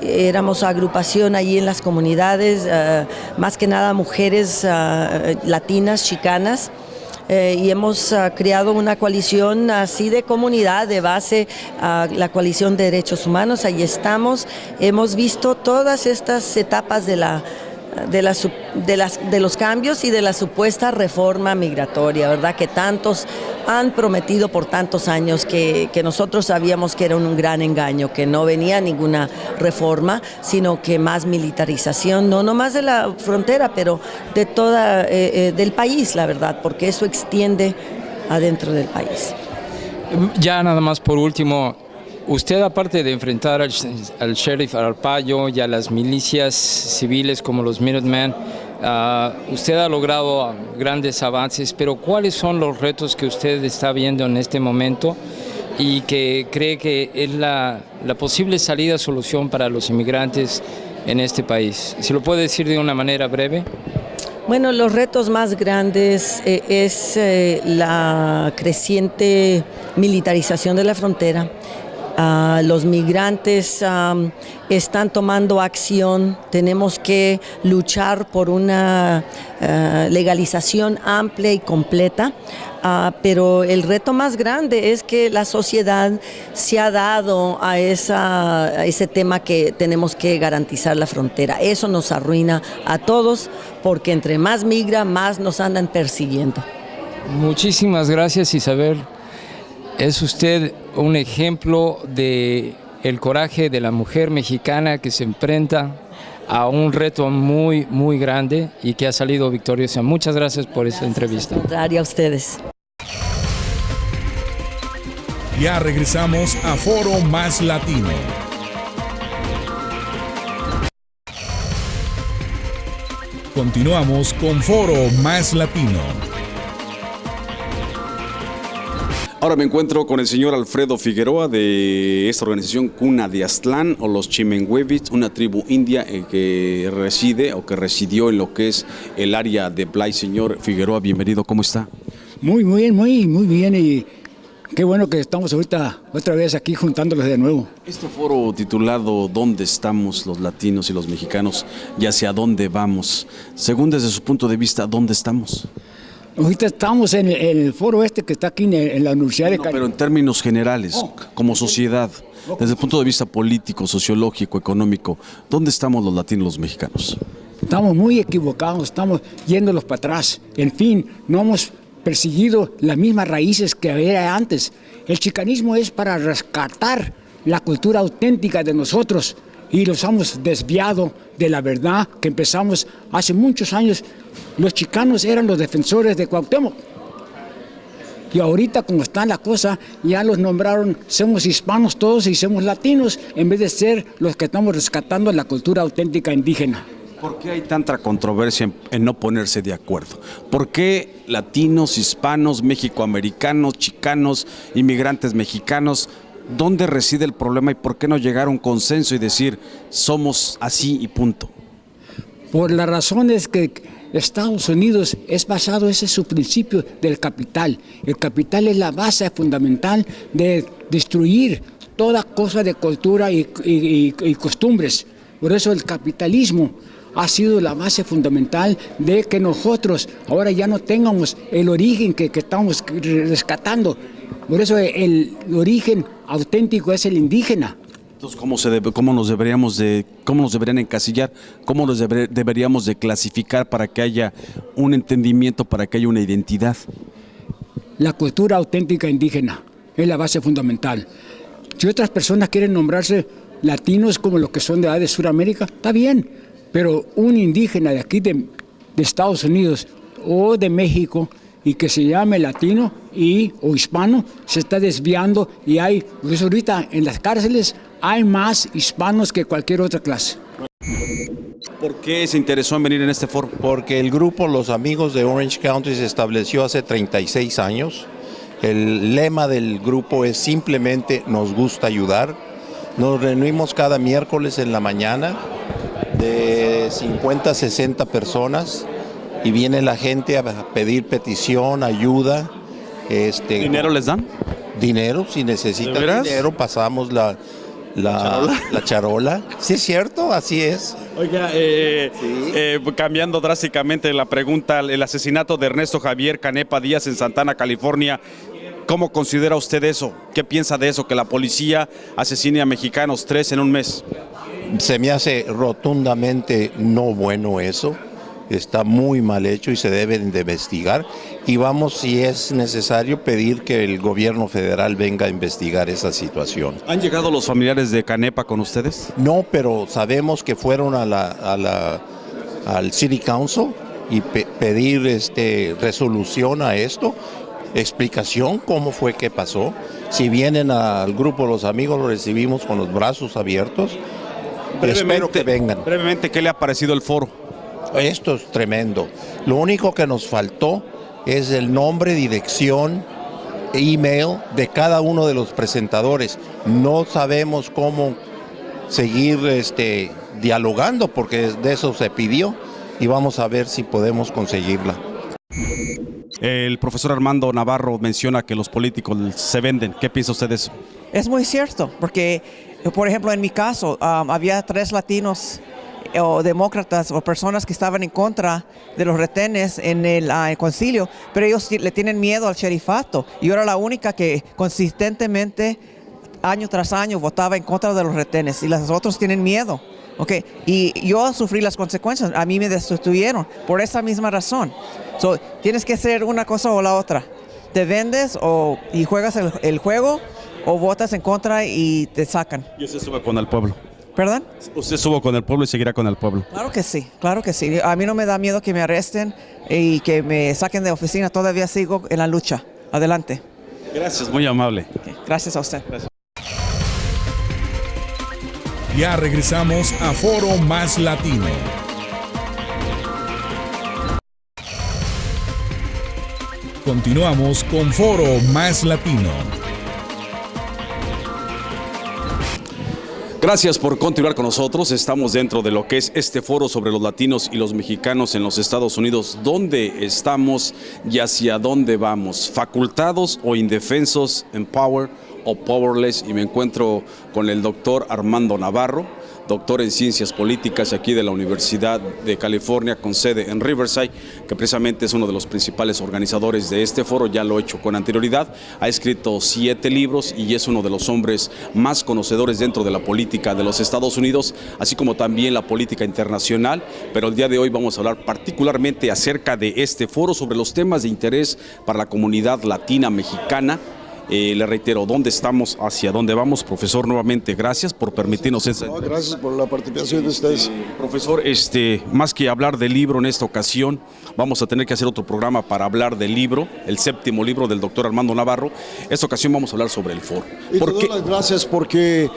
Speaker 1: éramos agrupación allí en las comunidades, más que nada mujeres latinas, chicanas, y hemos creado una coalición así de comunidad, de base, la coalición de derechos humanos. Ahí estamos, hemos visto todas estas etapas de los cambios y de la supuesta reforma migratoria, ¿verdad? Que tantos han prometido por tantos años, que nosotros sabíamos que era un gran engaño, que no venía ninguna reforma, sino que más militarización, no nomás de la frontera, pero de toda del país, la verdad, porque eso extiende adentro del país.
Speaker 6: Ya nada más por último, usted, aparte de enfrentar al sheriff Arpaio y a las milicias civiles como los Minutemen, usted ha logrado grandes avances, pero ¿cuáles son los retos que usted está viendo en este momento y que cree que es la posible salida, solución para los inmigrantes en este país? ¿Se lo puede decir de una manera breve?
Speaker 1: Bueno, los retos más grandes es la creciente militarización de la frontera. Los migrantes están tomando acción. Tenemos que luchar por una legalización amplia y completa, pero el reto más grande es que la sociedad se ha dado a ese tema que tenemos que garantizar la frontera. Eso nos arruina a todos, porque entre más migra, más nos andan persiguiendo.
Speaker 6: Muchísimas gracias, Isabel. Es usted un ejemplo de el coraje de la mujer mexicana que se enfrenta a un reto muy, muy grande y que ha salido victoriosa. Muchas gracias por esta entrevista.
Speaker 1: Gracias a ustedes.
Speaker 7: Ya regresamos a Foro Más Latino. Continuamos con Foro Más Latino.
Speaker 5: Ahora me encuentro con el señor Alfredo Figueroa de esta organización Cuna de Aztlán o los Chimenhuevitz, una tribu india que reside o que residió en lo que es el área de Blay. Señor Figueroa, bienvenido, ¿cómo está?
Speaker 3: Muy bien, y qué bueno que estamos ahorita otra vez aquí juntándolos de nuevo.
Speaker 5: Este foro titulado ¿Dónde estamos los latinos y los mexicanos y hacia dónde vamos? Según desde su punto de vista, ¿dónde estamos?
Speaker 3: Ahorita estamos en el foro que está aquí en la Universidad de California.
Speaker 5: Pero en términos generales, como sociedad, desde el punto de vista político, sociológico, económico, ¿dónde estamos los latinos y los mexicanos?
Speaker 3: Estamos muy equivocados, estamos yéndolos para atrás. En fin, no hemos perseguido las mismas raíces que había antes. El chicanismo es para rescatar la cultura auténtica de nosotros y los hemos desviado de la verdad que empezamos hace muchos años. Los chicanos eran los defensores de Cuauhtémoc. Y ahorita, como está la cosa, ya los nombraron, somos hispanos todos y somos latinos, en vez de ser los que estamos rescatando la cultura auténtica indígena.
Speaker 5: ¿Por qué hay tanta controversia en no ponerse de acuerdo? ¿Por qué latinos, hispanos, mexicoamericanos, chicanos, inmigrantes mexicanos? ¿Dónde reside el problema y por qué no llegar a un consenso y decir somos así y punto?
Speaker 3: Por las razones que Estados Unidos es basado, ese es su principio del capital. El capital es la base fundamental de destruir toda cosa de cultura y costumbres. Por eso el capitalismo ha sido la base fundamental de que nosotros ahora ya no tengamos el origen que estamos rescatando. Por eso el origen auténtico es el indígena.
Speaker 5: Entonces, ¿cómo nos deberían encasillar? ¿Cómo nos deberíamos de clasificar para que haya un entendimiento, para que haya una identidad?
Speaker 3: La cultura auténtica indígena es la base fundamental. Si otras personas quieren nombrarse latinos como los que son de Sudamérica, está bien, pero un indígena de aquí de Estados Unidos o de México y que se llame latino o hispano se está desviando y hay, pues ahorita en las cárceles hay más hispanos que cualquier otra clase.
Speaker 4: ¿Por qué se interesó en venir en este foro?
Speaker 11: Porque el grupo Los Amigos de Orange County se estableció hace 36 años. El lema del grupo es simplemente nos gusta ayudar. Nos reunimos cada miércoles en la mañana de 50 a 60 personas y viene la gente a pedir petición, ayuda.
Speaker 4: ¿Dinero les dan?
Speaker 11: Dinero, si necesitan dinero, pasamos la charola. Sí, es cierto, así es.
Speaker 4: Oiga, cambiando drásticamente la pregunta, el asesinato de Ernesto Javier Canepa Díaz en Santana, California, ¿cómo considera usted eso? ¿Qué piensa de eso, que la policía asesine a mexicanos 3 en un mes?
Speaker 11: Se me hace rotundamente no bueno eso. Está muy mal hecho y se deben de investigar y vamos, si es necesario, pedir que el gobierno federal venga a investigar esa situación.
Speaker 4: ¿Han llegado los familiares de Canepa con ustedes?
Speaker 11: No, pero sabemos que fueron al City Council y pedir resolución a esto, explicación cómo fue que pasó. Si vienen al grupo Los Amigos, lo recibimos con los brazos abiertos. Espero que vengan.
Speaker 4: Brevemente, ¿qué le ha parecido el foro?
Speaker 11: Esto es tremendo. Lo único que nos faltó es el nombre, dirección, email de cada uno de los presentadores. No sabemos cómo seguir dialogando porque de eso se pidió y vamos a ver si podemos conseguirla.
Speaker 4: El profesor Armando Navarro menciona que los políticos se venden. ¿Qué piensa usted de eso?
Speaker 12: Es muy cierto, porque, por ejemplo, en mi caso, había 3 latinos o demócratas o personas que estaban en contra de los retenes en el concilio, pero ellos le tienen miedo al sherifato. Y yo era la única que consistentemente, año tras año, votaba en contra de los retenes y los otros tienen miedo. Okay. Y yo sufrí las consecuencias, a mí me destituyeron por esa misma razón. Tienes que hacer una cosa o la otra. Te vendes y juegas el juego o votas en contra y te sacan.
Speaker 4: Y usted sube con el pueblo.
Speaker 12: ¿Perdón?
Speaker 4: Usted estuvo con el pueblo y seguirá con el pueblo.
Speaker 12: Claro que sí, claro que sí. A mí no me da miedo que me arresten y que me saquen de oficina. Todavía sigo en la lucha. Adelante.
Speaker 4: Gracias, muy amable.
Speaker 12: Okay. Gracias a usted. Gracias.
Speaker 7: Ya regresamos a Foro Más Latino. Continuamos con Foro Más Latino.
Speaker 5: Gracias por continuar con nosotros. Estamos dentro de lo que es este foro sobre los latinos y los mexicanos en los Estados Unidos. ¿Dónde estamos y hacia dónde vamos? ¿Facultados o indefensos? ¿Empower o powerless? Y me encuentro con el doctor Armando Navarro, doctor en Ciencias Políticas aquí de la Universidad de California con sede en Riverside, que precisamente es uno de los principales organizadores de este foro. Ya lo he hecho con anterioridad, ha escrito 7 libros y es uno de los hombres más conocedores dentro de la política de los Estados Unidos, así como también la política internacional. Pero el día de hoy vamos a hablar particularmente acerca de este foro sobre los temas de interés para la comunidad latina mexicana. Le reitero, ¿dónde estamos? ¿Hacia dónde vamos? Profesor, nuevamente, gracias por permitirnos esta...
Speaker 13: No, gracias por la participación de ustedes.
Speaker 5: Profesor, más que hablar del libro en esta ocasión, vamos a tener que hacer otro programa para hablar del libro, el 7º libro del doctor Armando Navarro. Esta ocasión vamos a hablar sobre el foro.
Speaker 13: Y te doy las gracias porque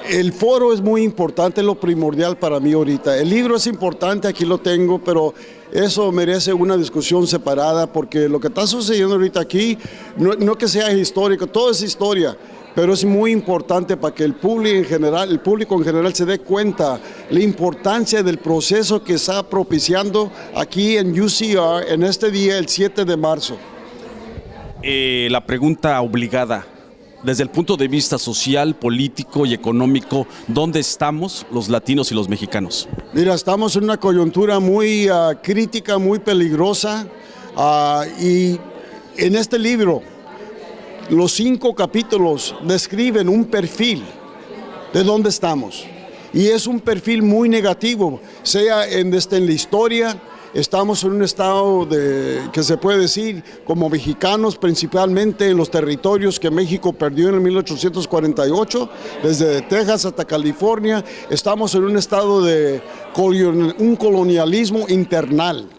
Speaker 13: el foro es muy importante, lo primordial para mí ahorita. El libro es importante, aquí lo tengo, pero eso merece una discusión separada porque lo que está sucediendo ahorita aquí, no que sea histórico, todo es historia, pero es muy importante para que el público en general se dé cuenta la importancia del proceso que está propiciando aquí en UCR en este día, el 7 de marzo.
Speaker 5: La pregunta obligada. Desde el punto de vista social, político y económico, ¿dónde estamos los latinos y los mexicanos?
Speaker 13: Mira, estamos en una coyuntura muy crítica, muy peligrosa, y en este libro, los 5 capítulos describen un perfil de dónde estamos. Y es un perfil muy negativo, sea en la historia, estamos en un estado que se puede decir como mexicanos, principalmente en los territorios que México perdió en el 1848, desde Texas hasta California. Estamos en un estado de un colonialismo internal,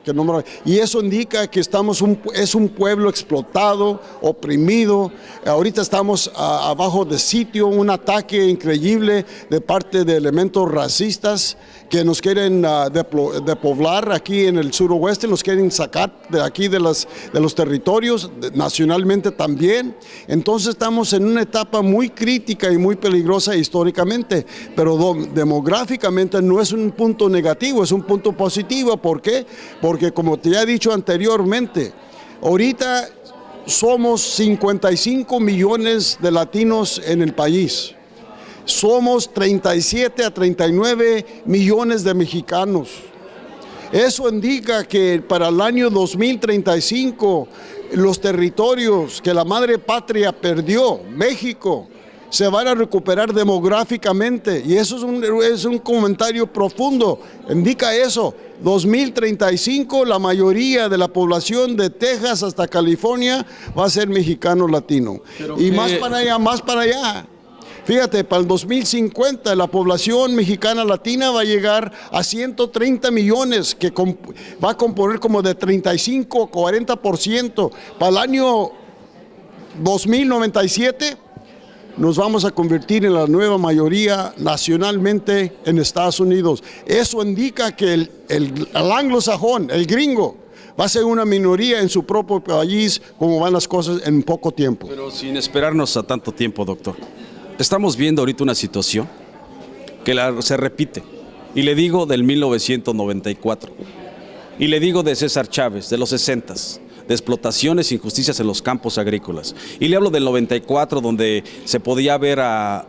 Speaker 13: y eso indica que es un pueblo explotado, oprimido. Ahorita estamos abajo de sitio, un ataque increíble de parte de elementos racistas que nos quieren depoblar aquí en el suroeste, nos quieren sacar de aquí de los territorios, nacionalmente también. Entonces estamos en una etapa muy crítica y muy peligrosa históricamente, pero demográficamente no es un punto negativo, es un punto positivo. ¿Por qué? Porque como te he dicho anteriormente, ahorita somos 55 millones de latinos en el país. Somos 37 a 39 millones de mexicanos. Eso indica que para el año 2035 los territorios que la madre patria perdió, México, se van a recuperar demográficamente, y eso es un comentario profundo. Indica eso. 2035 la mayoría de la población de Texas hasta California va a ser mexicano latino. Y más para allá. Fíjate, para el 2050 la población mexicana latina va a llegar a 130 millones, que va a componer como de 35 o 40%. Para el año 2097 nos vamos a convertir en la nueva mayoría nacionalmente en Estados Unidos. Eso indica que el anglosajón, el gringo, va a ser una minoría en su propio país, como van las cosas en poco tiempo.
Speaker 4: Pero sin esperarnos a tanto tiempo, doctor. Estamos viendo ahorita una situación que se repite, y le digo del 1994, y le digo de César Chávez, de los 60s, de explotaciones e injusticias en los campos agrícolas, y le hablo del 94, donde se podía ver a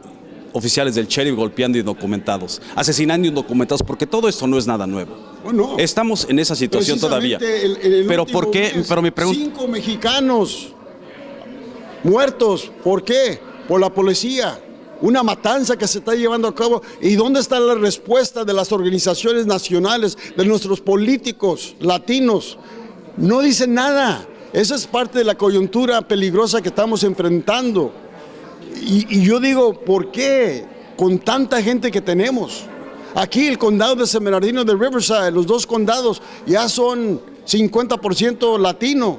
Speaker 4: oficiales del sheriff golpeando indocumentados, asesinando indocumentados, porque todo esto no es nada nuevo. Bueno, estamos en esa situación todavía. Pero ¿por qué? Pero mi pregunta...
Speaker 13: 5 mexicanos muertos, ¿por qué? Por la policía, una matanza que se está llevando a cabo. ¿Y dónde está la respuesta de las organizaciones nacionales, de nuestros políticos latinos? No dicen nada. Esa es parte de la coyuntura peligrosa que estamos enfrentando. Y yo digo, ¿por qué con tanta gente que tenemos? Aquí el condado de San Bernardino de Riverside, los dos condados ya son 50% latino.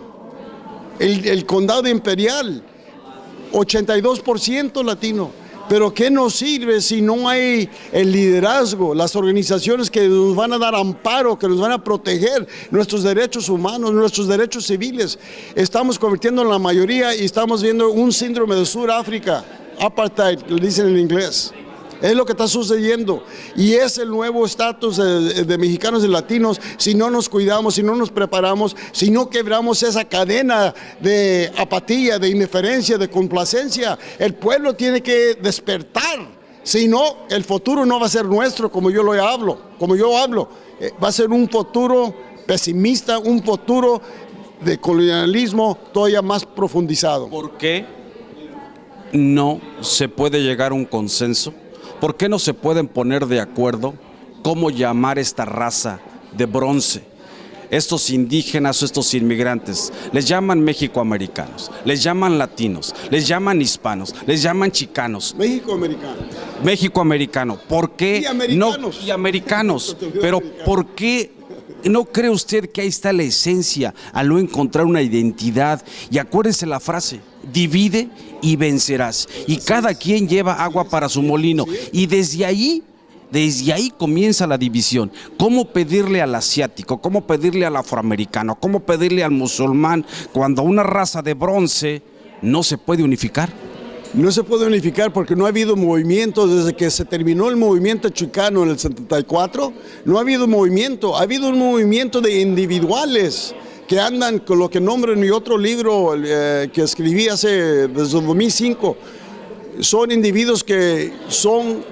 Speaker 13: El condado de Imperial, 82% latino. Pero ¿qué nos sirve si no hay el liderazgo, las organizaciones que nos van a dar amparo, que nos van a proteger nuestros derechos humanos, nuestros derechos civiles? Estamos convirtiendo en la mayoría y estamos viendo un síndrome de Sudáfrica, apartheid, le dicen en inglés. Es lo que está sucediendo, y es el nuevo estatus de mexicanos y latinos si no nos cuidamos, si no nos preparamos, si no quebramos esa cadena de apatía, de indiferencia, de complacencia. El pueblo tiene que despertar, si no, el futuro no va a ser nuestro como yo hablo, va a ser un futuro pesimista, un futuro de colonialismo todavía más profundizado.
Speaker 4: ¿Por qué no se puede llegar a un consenso? ¿Por qué no se pueden poner de acuerdo cómo llamar esta raza de bronce? Estos indígenas o estos inmigrantes, les llaman mexicoamericanos, les llaman latinos, les llaman hispanos, les llaman chicanos. Méxicoamericano. ¿Por qué? Y americanos. Pero ¿por qué no cree usted que ahí está la esencia al no encontrar una identidad? Y acuérdese la frase: divide y vencerás. Y cada quien lleva agua para su molino. Y desde ahí comienza la división. ¿Cómo pedirle al asiático? ¿Cómo pedirle al afroamericano? ¿Cómo pedirle al musulmán cuando una raza de bronce no se puede unificar?
Speaker 13: No se puede unificar porque no ha habido movimiento desde que se terminó el movimiento chicano en el 74. No ha habido movimiento, ha habido un movimiento de individuales que andan con lo que nombro en mi otro libro que escribí desde 2005. Son individuos que son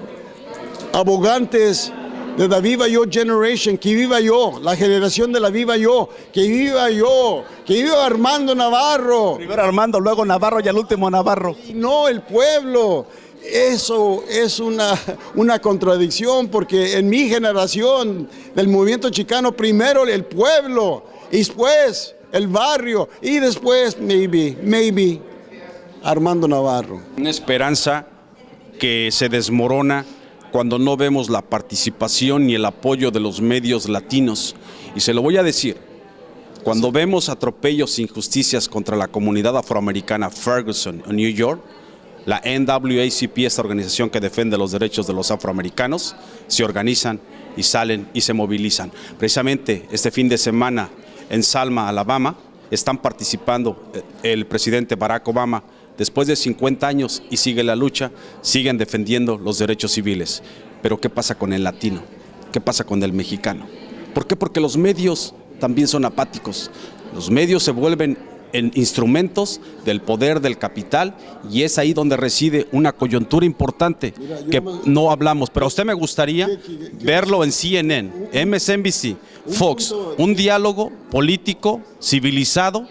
Speaker 13: abogantes de la Viva Yo Generation, que viva yo, la generación de la Viva Yo, que viva Armando Navarro.
Speaker 4: Primero Armando, luego Navarro y al último Navarro.
Speaker 13: Y no el pueblo. eso es una contradicción, porque en mi generación del movimiento chicano, primero el pueblo, y después el barrio, y después, maybe, Armando Navarro.
Speaker 4: Una esperanza que se desmorona cuando no vemos la participación ni el apoyo de los medios latinos. Y se lo voy a decir, cuando vemos atropellos e injusticias contra la comunidad afroamericana Ferguson en New York, la NAACP, esta organización que defiende los derechos de los afroamericanos, se organizan y salen y se movilizan. Precisamente este fin de semana en Selma, Alabama, están participando el presidente Barack Obama después de 50 años y sigue la lucha, siguen defendiendo los derechos civiles. Pero ¿qué pasa con el latino? ¿Qué pasa con el mexicano? ¿Por qué? Porque los medios también son apáticos. Los medios se vuelven en instrumentos del poder del capital y es ahí donde reside una coyuntura importante que no hablamos, pero a usted me gustaría verlo en CNN, MSNBC, Fox, un diálogo político, civilizado,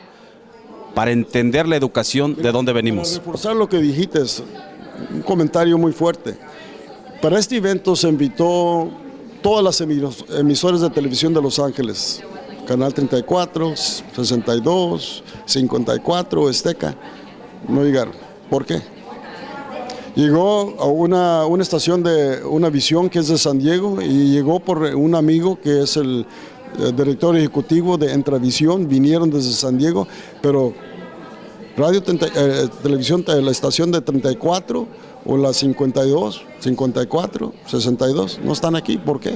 Speaker 4: para entender la educación de dónde venimos.
Speaker 13: Para reforzar lo que dijiste, un comentario muy fuerte. Para este evento se invitó todas las emisoras de televisión de Los Ángeles, Canal 34, 62, 54, Azteca, no llegaron. ¿Por qué? Llegó a una estación de Univisión que es de San Diego y llegó por un amigo que es el director ejecutivo de Entravisión, vinieron desde San Diego, pero televisión, la estación de 34 o la 52, 54, 62, no están aquí. ¿Por qué?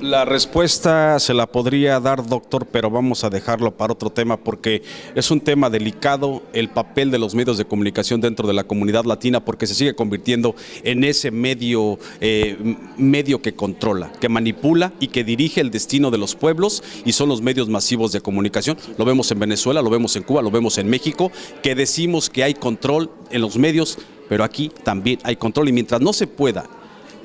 Speaker 4: La respuesta se la podría dar, doctor, pero vamos a dejarlo para otro tema porque es un tema delicado, el papel de los medios de comunicación dentro de la comunidad latina, porque se sigue convirtiendo en ese medio que controla, que manipula y que dirige el destino de los pueblos, y son los medios masivos de comunicación. Lo vemos en Venezuela, lo vemos en Cuba, lo vemos en México, que decimos que hay control en los medios, pero aquí también hay control, y mientras no se pueda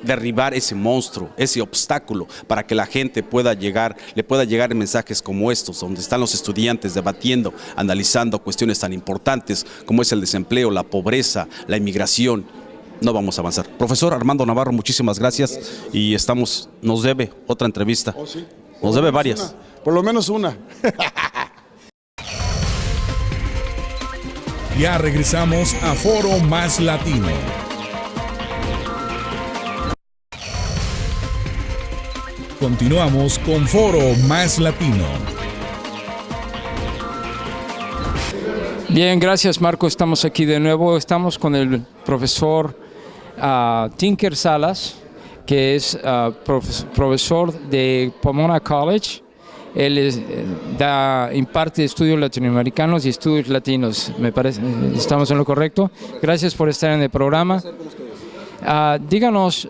Speaker 4: derribar ese monstruo, ese obstáculo para que la gente le pueda llegar mensajes como estos, donde están los estudiantes debatiendo, analizando cuestiones tan importantes como es el desempleo, la pobreza, la inmigración, no vamos a avanzar. Profesor Armando Navarro, muchísimas gracias y nos debe otra entrevista.
Speaker 13: Oh, sí.
Speaker 4: Nos debe varias.
Speaker 13: Por lo menos una.
Speaker 7: Ya regresamos a Foro Más Latino. Continuamos con Foro Más Latino.
Speaker 6: Bien, gracias Marco, estamos aquí de nuevo. Estamos con el profesor Tinker Salas, que es profesor de Pomona College. Él imparte estudios latinoamericanos y estudios latinos, me parece. ¿Estamos en lo correcto? Gracias por estar en el programa. Díganos,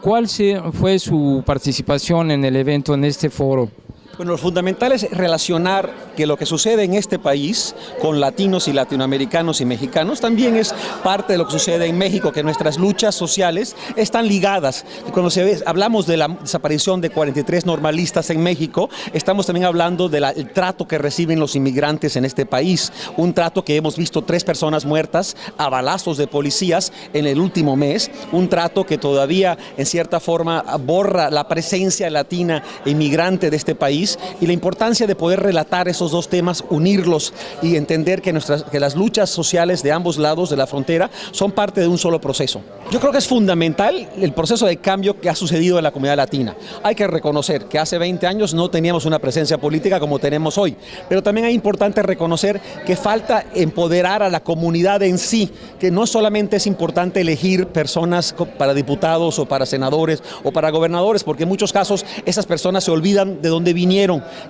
Speaker 6: ¿cuál fue su participación en el evento, en este foro?
Speaker 14: Bueno, lo fundamental es relacionar que lo que sucede en este país con latinos y latinoamericanos y mexicanos también es parte de lo que sucede en México, que nuestras luchas sociales están ligadas. Cuando hablamos de la desaparición de 43 normalistas en México, estamos también hablando del trato que reciben los inmigrantes en este país, un trato que hemos visto 3 personas muertas a balazos de policías en el último mes, un trato que todavía en cierta forma borra la presencia latina e inmigrante de este país, y la importancia de poder relatar esos dos temas, unirlos y entender que las luchas sociales de ambos lados de la frontera son parte de un solo proceso. Yo creo que es fundamental el proceso de cambio que ha sucedido en la comunidad latina. Hay que reconocer que hace 20 años no teníamos una presencia política como tenemos hoy, pero también es importante reconocer que falta empoderar a la comunidad en sí, que no solamente es importante elegir personas para diputados o para senadores o para gobernadores, porque en muchos casos esas personas se olvidan de dónde vinieron,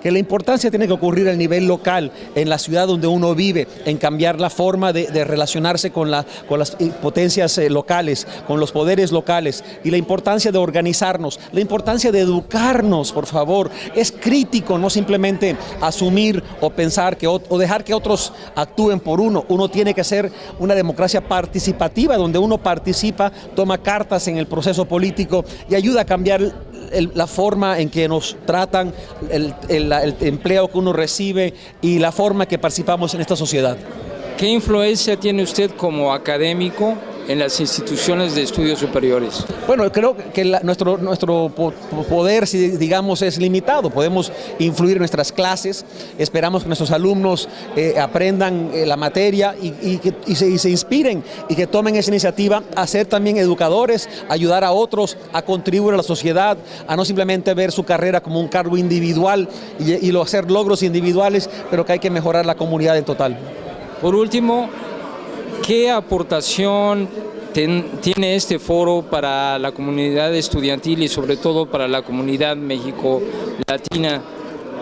Speaker 14: que la importancia tiene que ocurrir a nivel local, en la ciudad donde uno vive, en cambiar la forma de relacionarse con las potencias locales, con los poderes locales, y la importancia de organizarnos, la importancia de educarnos, por favor. Es crítico no simplemente asumir o pensar o dejar que otros actúen por uno. Uno tiene que ser una democracia participativa, donde uno participa, toma cartas en el proceso político y ayuda a cambiar la forma en que nos tratan, el empleo que uno recibe y la forma que participamos en esta sociedad.
Speaker 6: ¿Qué influencia tiene usted como académico en las instituciones de estudios superiores?
Speaker 14: Bueno, creo que nuestro poder, si digamos, es limitado. Podemos influir en nuestras clases, esperamos que nuestros alumnos aprendan la materia y se inspiren y que tomen esa iniciativa a ser también educadores, ayudar a otros, a contribuir a la sociedad, a no simplemente ver su carrera como un cargo individual y hacer logros individuales, pero que hay que mejorar la comunidad en total.
Speaker 6: Por último, ¿qué aportación tiene este foro para la comunidad estudiantil y sobre todo para la comunidad México-Latina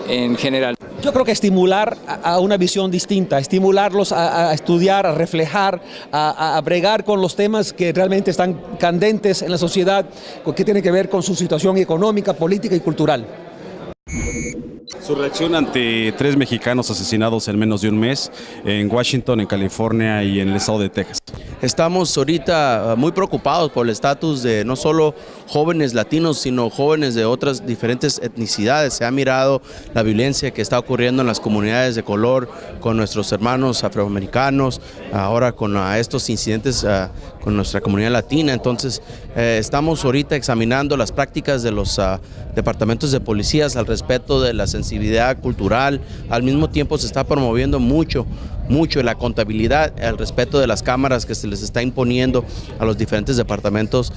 Speaker 6: en general?
Speaker 14: Yo creo que estimular a una visión distinta, estimularlos a estudiar, a reflejar, a bregar con los temas que realmente están candentes en la sociedad, que tienen que ver con su situación económica, política y cultural.
Speaker 4: Su reacción ante 3 mexicanos asesinados en menos de un mes en Washington, en California y en el estado de Texas.
Speaker 15: Estamos ahorita muy preocupados por el estatus de no solo jóvenes latinos, sino jóvenes de otras diferentes etnicidades. Se ha mirado la violencia que está ocurriendo en las comunidades de color, con nuestros hermanos afroamericanos, ahora con estos incidentes con nuestra comunidad latina. Entonces estamos ahorita examinando las prácticas de los departamentos de policías al respecto de la sensibilidad cultural. Al mismo tiempo se está promoviendo mucho la contabilidad al respecto de las cámaras que se les está imponiendo a los diferentes departamentos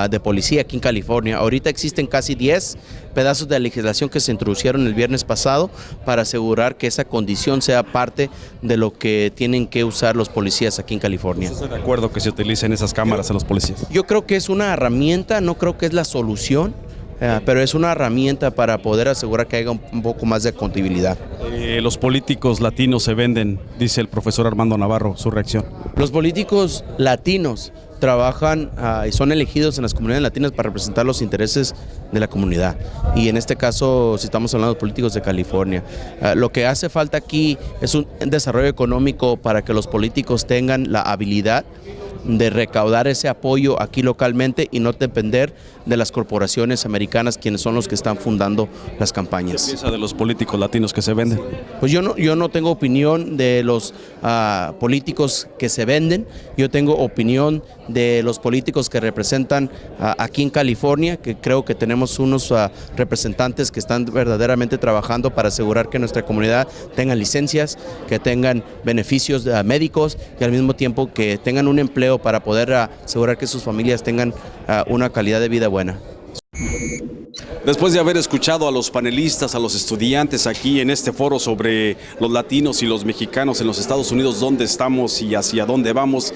Speaker 15: de policía aquí en California. Ahorita existen casi 10 pedazos de legislación que se introdujeron el viernes pasado para asegurar que esa condición sea parte de lo que tienen que usar los policías aquí en California.
Speaker 4: ¿Estás de acuerdo que se utilicen esas cámaras en los policías?
Speaker 15: Yo creo que es una herramienta, no creo que es la solución. Pero es una herramienta para poder asegurar que haya un poco más de contabilidad.
Speaker 4: Los políticos latinos se venden, dice el profesor Armando Navarro, su reacción.
Speaker 15: Los políticos latinos trabajan y son elegidos en las comunidades latinas para representar los intereses de la comunidad. Y en este caso, si estamos hablando de políticos de California, lo que hace falta aquí es un desarrollo económico para que los políticos tengan la habilidad de recaudar ese apoyo aquí localmente y no depender de las corporaciones americanas, quienes son los que están fundando las campañas.
Speaker 4: ¿Qué piensa de los políticos latinos que se venden?
Speaker 15: Pues yo no tengo opinión de los políticos que se venden, yo tengo opinión de los políticos que representan aquí en California, que creo que tenemos unos representantes que están verdaderamente trabajando para asegurar que nuestra comunidad tenga licencias, que tengan beneficios médicos y al mismo tiempo que tengan un empleo para poder asegurar que sus familias tengan una calidad de vida buena.
Speaker 4: Después de haber escuchado a los panelistas, a los estudiantes aquí en este foro sobre los latinos y los mexicanos en los Estados Unidos, dónde estamos y hacia dónde vamos,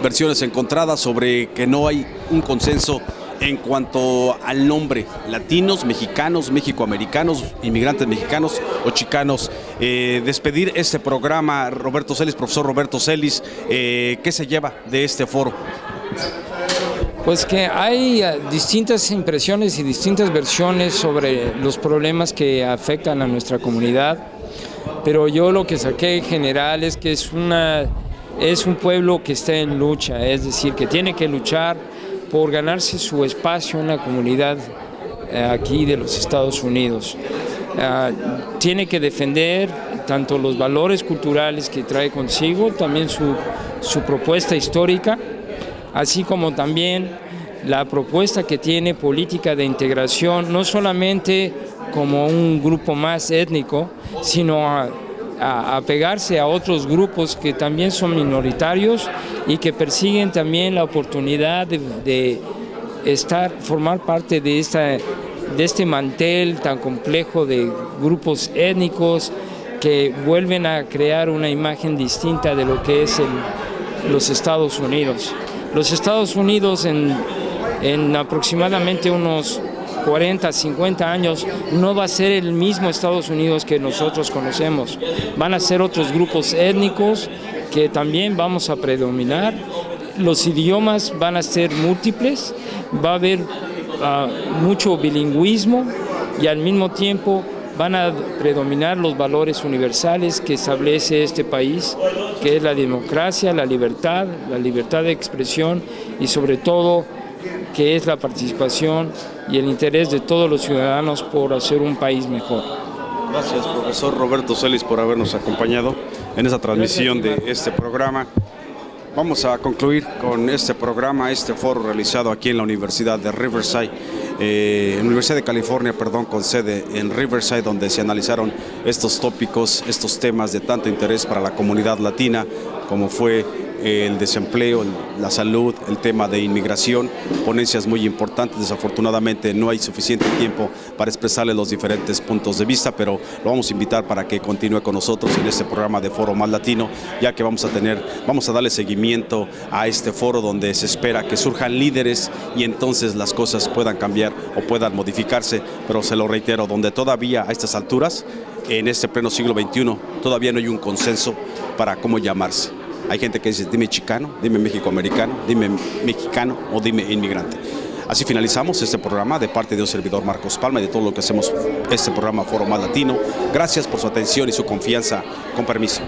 Speaker 4: versiones encontradas sobre que no hay un consenso en cuanto al nombre, latinos, mexicanos, mexicoamericanos, inmigrantes mexicanos o chicanos. Despedir este programa, Roberto Celis, profesor Roberto Celis, ¿qué se lleva de este foro?
Speaker 6: Pues que hay distintas impresiones y distintas versiones sobre los problemas que afectan a nuestra comunidad, pero yo lo que saqué en general es que es un pueblo que está en lucha, es decir, que tiene que luchar por ganarse su espacio en la comunidad aquí de los Estados Unidos. Tiene que defender tanto los valores culturales que trae consigo, también su propuesta histórica, así como también la propuesta que tiene política de integración, no solamente como un grupo más étnico, sino a pegarse a otros grupos que también son minoritarios y que persiguen también la oportunidad de formar parte de este mantel tan complejo de grupos étnicos que vuelven a crear una imagen distinta de lo que es los Estados Unidos. Los Estados Unidos en aproximadamente unos 40, 50 años no va a ser el mismo Estados Unidos que nosotros conocemos. Van a ser otros grupos étnicos que también vamos a predominar. Los idiomas van a ser múltiples, va a haber mucho bilingüismo y al mismo tiempo van a predominar los valores universales que establece este país, que es la democracia, la libertad de expresión y sobre todo que es la participación y el interés de todos los ciudadanos por hacer un país mejor.
Speaker 4: Gracias, profesor Roberto Celis, por habernos acompañado en esta transmisión de este programa.
Speaker 5: Vamos a concluir con este programa, este foro realizado aquí en la Universidad de Riverside, Universidad de California, perdón, con sede en Riverside, donde se analizaron estos tópicos, estos temas de tanto interés para la comunidad latina, como fue el desempleo, la salud, el tema de inmigración, ponencias muy importantes. Desafortunadamente no hay suficiente tiempo para expresarle los diferentes puntos de vista, pero lo vamos a invitar para que continúe con nosotros en este programa de Foro Más Latino, ya que vamos a darle seguimiento a este foro donde se espera que surjan líderes y entonces las cosas puedan cambiar o puedan modificarse, pero se lo reitero, donde todavía a estas alturas, en este pleno siglo XXI, todavía no hay un consenso para cómo llamarse. Hay gente que dice, dime chicano, dime mexicoamericano, dime mexicano o dime inmigrante. Así finalizamos este programa de parte de un servidor, Marcos Palma, y de todo lo que hacemos este programa Foro Más Latino. Gracias por su atención y su confianza. Con permiso.